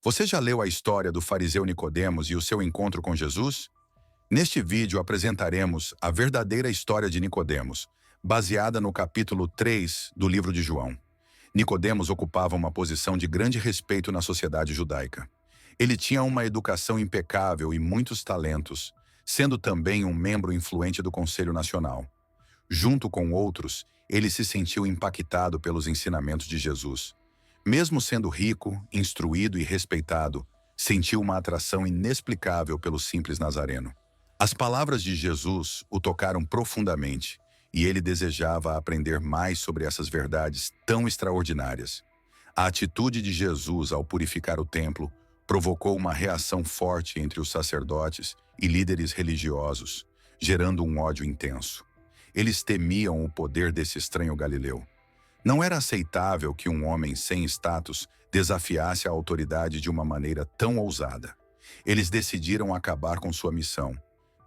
Você já leu a história do fariseu Nicodemos e o seu encontro com Jesus? Neste vídeo apresentaremos a verdadeira história de Nicodemos, baseada no capítulo 3 do livro de João. Nicodemos ocupava uma posição de grande respeito na sociedade judaica. Ele tinha uma educação impecável e muitos talentos, sendo também um membro influente do Conselho Nacional. Junto com outros, ele se sentiu impactado pelos ensinamentos de Jesus. Mesmo sendo rico, instruído e respeitado, sentiu uma atração inexplicável pelo simples nazareno. As palavras de Jesus o tocaram profundamente, e ele desejava aprender mais sobre essas verdades tão extraordinárias. A atitude de Jesus ao purificar o templo provocou uma reação forte entre os sacerdotes e líderes religiosos, gerando um ódio intenso. Eles temiam o poder desse estranho galileu. Não era aceitável que um homem sem status desafiasse a autoridade de uma maneira tão ousada. Eles decidiram acabar com sua missão,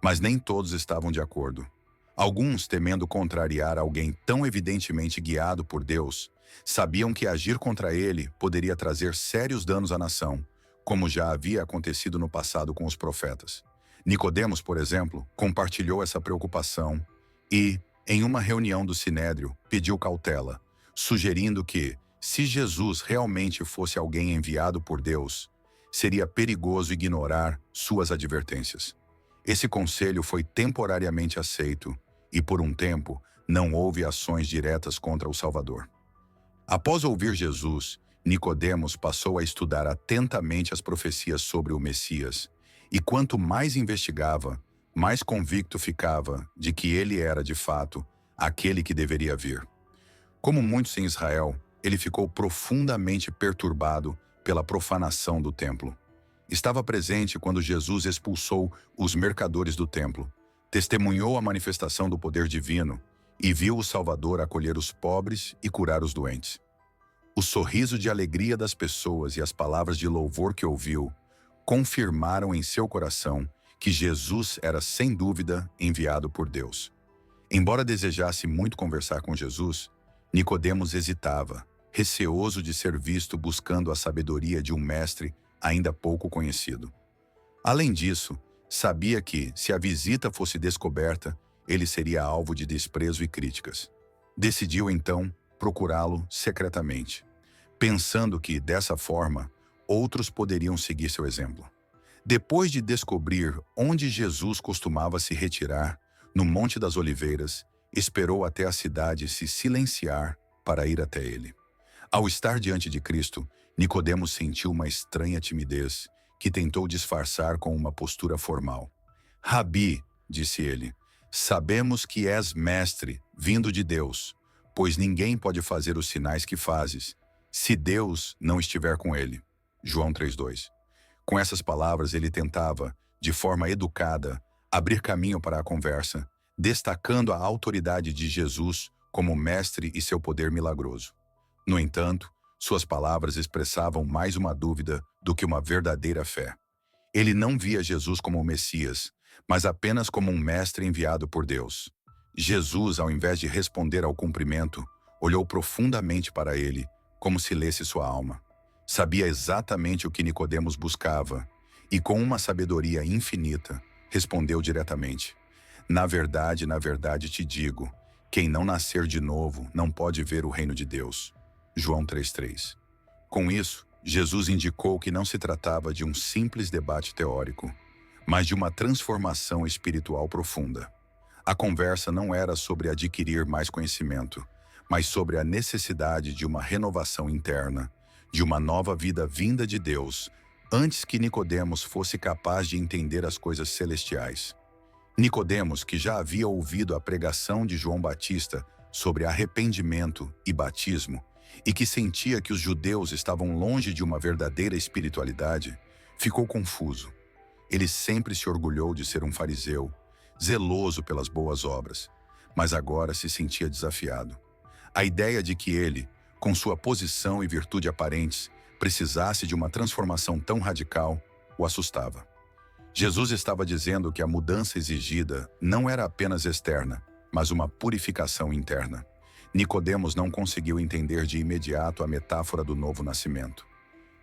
mas nem todos estavam de acordo. Alguns, temendo contrariar alguém tão evidentemente guiado por Deus, sabiam que agir contra ele poderia trazer sérios danos à nação, como já havia acontecido no passado com os profetas. Nicodemos, por exemplo, compartilhou essa preocupação e, em uma reunião do Sinédrio, pediu cautela, sugerindo que, se Jesus realmente fosse alguém enviado por Deus, seria perigoso ignorar suas advertências. Esse conselho foi temporariamente aceito e, por um tempo, não houve ações diretas contra o Salvador. Após ouvir Jesus, Nicodemos passou a estudar atentamente as profecias sobre o Messias, e quanto mais investigava, mais convicto ficava de que ele era, de fato, aquele que deveria vir. Como muitos em Israel, ele ficou profundamente perturbado pela profanação do templo. Estava presente quando Jesus expulsou os mercadores do templo, testemunhou a manifestação do poder divino e viu o Salvador acolher os pobres e curar os doentes. O sorriso de alegria das pessoas e as palavras de louvor que ouviu confirmaram em seu coração que Jesus era sem dúvida enviado por Deus. Embora desejasse muito conversar com Jesus, Nicodemos hesitava, receoso de ser visto buscando a sabedoria de um mestre ainda pouco conhecido. Além disso, sabia que, se a visita fosse descoberta, ele seria alvo de desprezo e críticas. Decidiu, então, procurá-lo secretamente, pensando que, dessa forma, outros poderiam seguir seu exemplo. Depois de descobrir onde Jesus costumava se retirar, no Monte das Oliveiras, esperou até a cidade se silenciar para ir até ele. Ao estar diante de Cristo, Nicodemos sentiu uma estranha timidez que tentou disfarçar com uma postura formal. "Rabi", disse ele, "sabemos que és mestre, vindo de Deus, pois ninguém pode fazer os sinais que fazes, se Deus não estiver com ele." João 3:2. Com essas palavras, ele tentava, de forma educada, abrir caminho para a conversa, destacando a autoridade de Jesus como mestre e seu poder milagroso. No entanto, suas palavras expressavam mais uma dúvida do que uma verdadeira fé. Ele não via Jesus como o Messias, mas apenas como um mestre enviado por Deus. Jesus, ao invés de responder ao cumprimento, olhou profundamente para ele, como se lesse sua alma. Sabia exatamente o que Nicodemos buscava, e com uma sabedoria infinita, respondeu diretamente: na verdade te digo, quem não nascer de novo não pode ver o reino de Deus." João 3:3. Com isso, Jesus indicou que não se tratava de um simples debate teórico, mas de uma transformação espiritual profunda. A conversa não era sobre adquirir mais conhecimento, mas sobre a necessidade de uma renovação interna, de uma nova vida vinda de Deus, antes que Nicodemos fosse capaz de entender as coisas celestiais. Nicodemos, que já havia ouvido a pregação de João Batista sobre arrependimento e batismo, e que sentia que os judeus estavam longe de uma verdadeira espiritualidade, ficou confuso. Ele sempre se orgulhou de ser um fariseu, zeloso pelas boas obras, mas agora se sentia desafiado. A ideia de que ele, com sua posição e virtude aparentes, precisasse de uma transformação tão radical, o assustava. Jesus estava dizendo que a mudança exigida não era apenas externa, mas uma purificação interna. Nicodemos não conseguiu entender de imediato a metáfora do novo nascimento.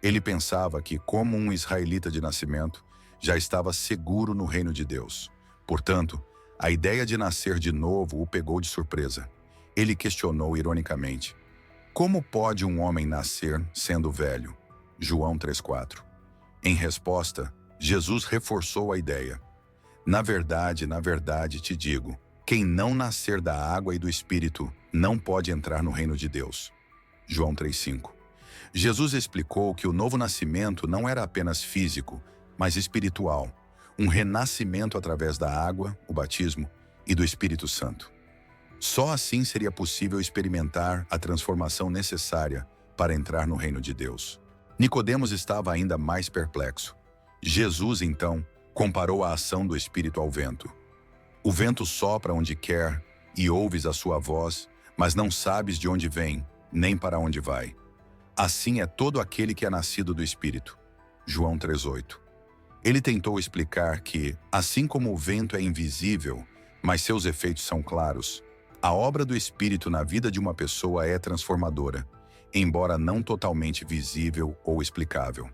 Ele pensava que, como um israelita de nascimento, já estava seguro no reino de Deus. Portanto, a ideia de nascer de novo o pegou de surpresa. Ele questionou ironicamente: como pode um homem nascer sendo velho? João 3,4. Em resposta, Jesus reforçou a ideia. Na verdade te digo, quem não nascer da água e do Espírito não pode entrar no reino de Deus. João 3,5. Jesus explicou que o novo nascimento não era apenas físico, mas espiritual, um renascimento através da água, o batismo, e do Espírito Santo. Só assim seria possível experimentar a transformação necessária para entrar no reino de Deus. Nicodemos estava ainda mais perplexo. Jesus, então, comparou a ação do Espírito ao vento. O vento sopra onde quer e ouves a sua voz, mas não sabes de onde vem, nem para onde vai. Assim é todo aquele que é nascido do Espírito. João 3,8. Ele tentou explicar que, assim como o vento é invisível, mas seus efeitos são claros, a obra do Espírito na vida de uma pessoa é transformadora, embora não totalmente visível ou explicável.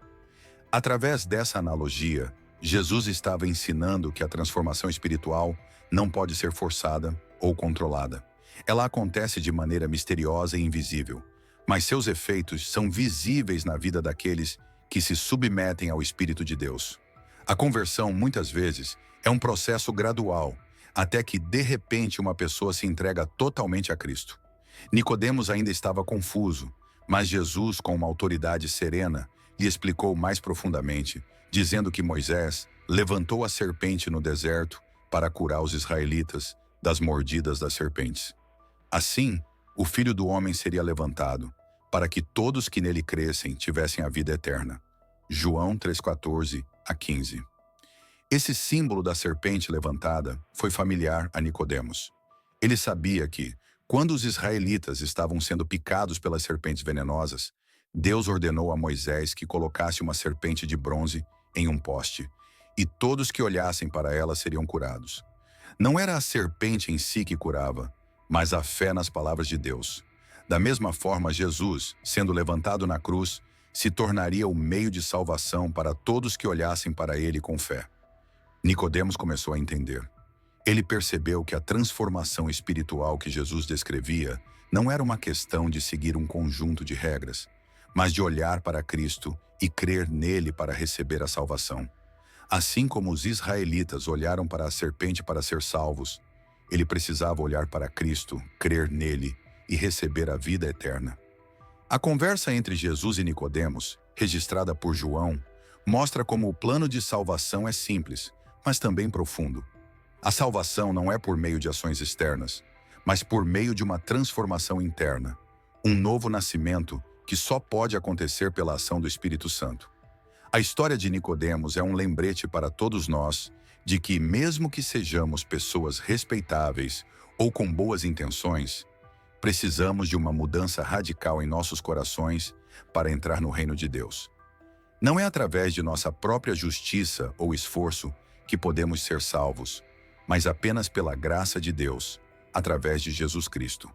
Através dessa analogia, Jesus estava ensinando que a transformação espiritual não pode ser forçada ou controlada. Ela acontece de maneira misteriosa e invisível, mas seus efeitos são visíveis na vida daqueles que se submetem ao Espírito de Deus. A conversão, muitas vezes, é um processo gradual, até que, de repente, uma pessoa se entrega totalmente a Cristo. Nicodemos ainda estava confuso, mas Jesus, com uma autoridade serena, lhe explicou mais profundamente, dizendo que Moisés levantou a serpente no deserto para curar os israelitas das mordidas das serpentes. Assim, o Filho do Homem seria levantado, para que todos que nele crescem tivessem a vida eterna. João 3,14 a 15. Esse símbolo da serpente levantada foi familiar a Nicodemos. Ele sabia que, quando os israelitas estavam sendo picados pelas serpentes venenosas, Deus ordenou a Moisés que colocasse uma serpente de bronze em um poste, e todos que olhassem para ela seriam curados. Não era a serpente em si que curava, mas a fé nas palavras de Deus. Da mesma forma, Jesus, sendo levantado na cruz, se tornaria o meio de salvação para todos que olhassem para ele com fé. Nicodemos começou a entender. Ele percebeu que a transformação espiritual que Jesus descrevia não era uma questão de seguir um conjunto de regras, mas de olhar para Cristo e crer nele para receber a salvação. Assim como os israelitas olharam para a serpente para ser salvos, ele precisava olhar para Cristo, crer nele e receber a vida eterna. A conversa entre Jesus e Nicodemos, registrada por João, mostra como o plano de salvação é simples, mas também profundo. A salvação não é por meio de ações externas, mas por meio de uma transformação interna, um novo nascimento que só pode acontecer pela ação do Espírito Santo. A história de Nicodemos é um lembrete para todos nós de que, mesmo que sejamos pessoas respeitáveis ou com boas intenções, precisamos de uma mudança radical em nossos corações para entrar no reino de Deus. Não é através de nossa própria justiça ou esforço que podemos ser salvos, mas apenas pela graça de Deus, através de Jesus Cristo.